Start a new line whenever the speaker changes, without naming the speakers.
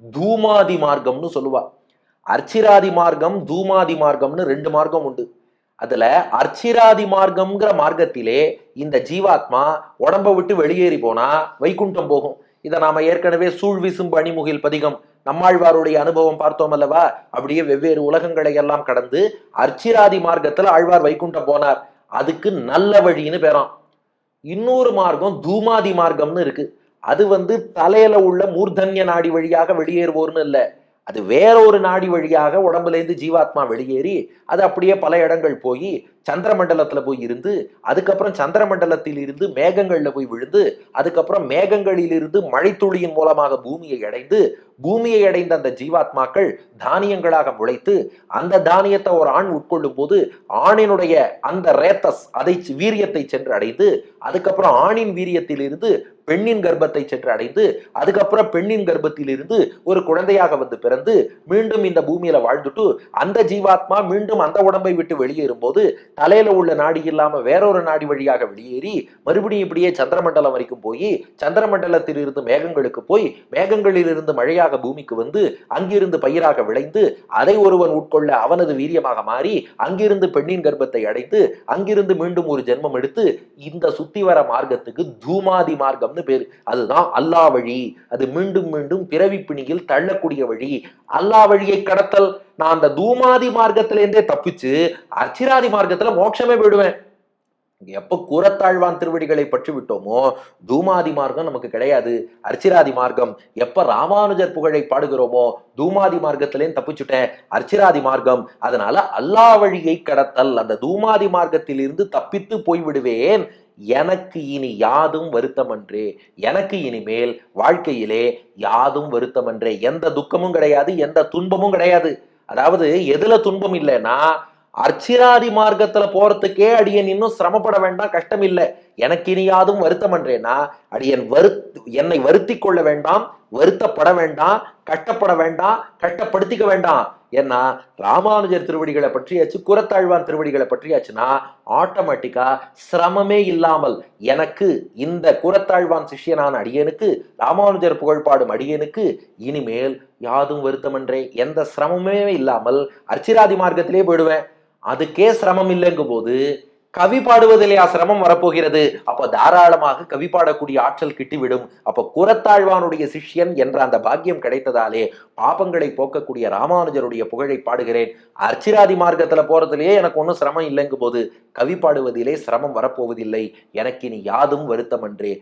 தூமாதி மார்க்கம்னு சொல்லுவா. அர்ச்சிராதி மார்க்கம், தூமாதி மார்க்கம்னு 2 மார்க்கம் உண்டு. அதுல அர்ச்சிராதி மார்க்கம்ங்கிற மார்க்கத்திலே இந்த ஜீவாத்மா உடம்ப விட்டு வெளியேறி போனா வைகுண்டம் போகும். இதை நாம ஏற்கனவே சூழ்விசும் பணிமுகில் பதிகம் நம்மாழ்வாருடைய அனுபவம் பார்த்தோம் அல்லவா? அப்படியே வெவ்வேறு உலகங்களை எல்லாம் கடந்து அர்ச்சிராதி மார்க்கத்துல ஆழ்வார் வைகுண்டம் போனார். அதுக்கு நல்ல வழின்னு பேராம். இன்னொரு மார்க்கம் தூமாதி மார்க்கம்னு இருக்கு. அது தலையில உள்ள மூர்தன்ய நாடி வழியாக வெளியேறுவோர்னு இல்லை, அது வேற ஒரு நாடி வழியாக உடம்புல இருந்து ஜீவாத்மா வெளியேறி அது அப்படியே பல இடங்கள் போய் சந்திர மண்டலத்துல போய் இருந்து, அதுக்கப்புறம் சந்திர மண்டலத்தில் இருந்து மேகங்கள்ல போய் விழுந்து, அதுக்கப்புறம் மேகங்களில் இருந்து மழைத்துளியின் மூலமாக பூமியை அடைந்து, பூமியை அடைந்த அந்த ஜீவாத்மாக்கள் தானியங்களாக முளைத்து, அந்த தானியத்தை ஒரு ஆண் உட்கொள்ளும் போது ஆணினுடைய அந்த ரேத்தஸ் அதை வீரியத்தை சென்று அடைந்து, அதுக்கப்புறம் ஆணின் வீரியத்தில் இருந்து பெண்ணின் கர்ப்பத்தை சென்று அடைந்து, அதுக்கப்புறம் பெண்ணின் கர்ப்பத்தில் இருந்து ஒரு குழந்தையாக பிறந்து மீண்டும் இந்த பூமியில வாழ்ந்துட்டு அந்த ஜீவாத்மா மீண்டும் அந்த உடம்பை விட்டு வெளியேறும் போது தலையில உள்ள நாடி இல்லாம வேறொரு நாடி வழியாக வெளியேறி மறுபடியும் இப்படியே சந்திரமண்டலம் வரைக்கும் போய் சந்திரமண்டலத்தில் இருந்து மேகங்களுக்கு போய் மேகங்களில் இருந்து மழையாக பூமிக்கு வந்து அங்கிருந்து பயிராக விளைந்து அதை ஒருவன் உட்கொள்ள அவனது வீரியமாக மாறி அங்கிருந்து பெண்ணின் கர்ப்பத்தை அடைந்து அங்கிருந்து மீண்டும் ஒரு ஜென்மம் எடுத்து இந்த சுத்தி வர மார்க்கத்துக்கு தூமாதி மார்க்கம் பேரு. அதுதான் அல்லா வழி. அது மீண்டும் மீண்டும் பிறவி பிணியில் தள்ளக்கூடிய வழி. அல்லா வழியை கடத்தல். நான் அந்த தூமாதி மார்க்கத்திலேருந்தே தப்பிச்சு அர்ச்சிராதி மார்க்கத்துல மோட்சமே போயிடுவேன். எப்ப கூரத்தாழ்வான் திருவடிகளை பற்றி விட்டோமோ தூமாதி மார்க்கம் நமக்கு கிடையாது, அர்ச்சிராதி மார்க்கம். எப்ப ராமானுஜர் புகழை பாடுகிறோமோ தூமாதி மார்க்கத்திலேயும் தப்பிச்சுட்டேன், அர்ச்சிராதி மார்க்கம். அதனால அல்லா வழியை கடத்தல், அந்த தூமாதி மார்க்கத்தில் இருந்து தப்பித்து போய்விடுவேன். எனக்கு இனி யாதும் வருத்தமன்றே. எனக்கு இனிமேல் வாழ்க்கையிலே யாதும் வருத்தமன்றே. எந்த துக்கமும் கிடையாது, எந்த துன்பமும் கிடையாது. அதாவது எதுல துன்பம் இல்லைன்னா அர்ச்சிராதி மார்க்கத்துல போறதுக்கே அடியன் இன்னும் சிரமப்பட வேண்டாம், கஷ்டம் இல்லை. எனக்கு இனி யாதும் வருத்தமன்றேன்னா அடியன் என்னை வருத்தி கொள்ள வேண்டாம், வருத்தப்பட வேண்டாம், கஷ்டப்பட வேண்டாம், கஷ்டப்படுத்திக்க வேண்டாம். ஏன்னா ராமானுஜர் திருவடிகளை பற்றியாச்சு, குரத்தாழ்வான் திருவடிகளை பற்றியாச்சுன்னா ஆட்டோமேட்டிக்கா சிரமமே இல்லாமல் எனக்கு இந்த குரத்தாழ்வான் சிஷ்யனான அடியனுக்கு, ராமானுஜர் புகழ்பாடும் அடியனுக்கு இனிமேல் யாதும் வருத்தமன்றே, எந்த சிரமமே இல்லாமல் அர்ச்சிராதி மார்க்கத்திலே போயிடுவேன். அதுக்கே சிரமம் இல்லைங்கும் போது கவி பாடுவதிலேயா சிரமம் வரப்போகிறது? அப்ப தாராளமாக கவி பாடக்கூடிய ஆற்றல் கிட்டிவிடும். அப்ப குரத்தாழ்வானுடைய சிஷ்யன் என்ற அந்த பாக்கியம் கிடைத்ததாலே பாபங்களை போக்கக்கூடிய ராமானுஜருடைய புகழை பாடுகிறேன். அர்ச்சிராதி மார்க்கத்துல போறதுலயே எனக்கு ஒன்றும் சிரமம் இல்லைங்கும் போது கவி பாடுவதிலே சிரமம் வரப்போவதில்லை. எனக்கு இனி யாதும் வருத்தமன்றே.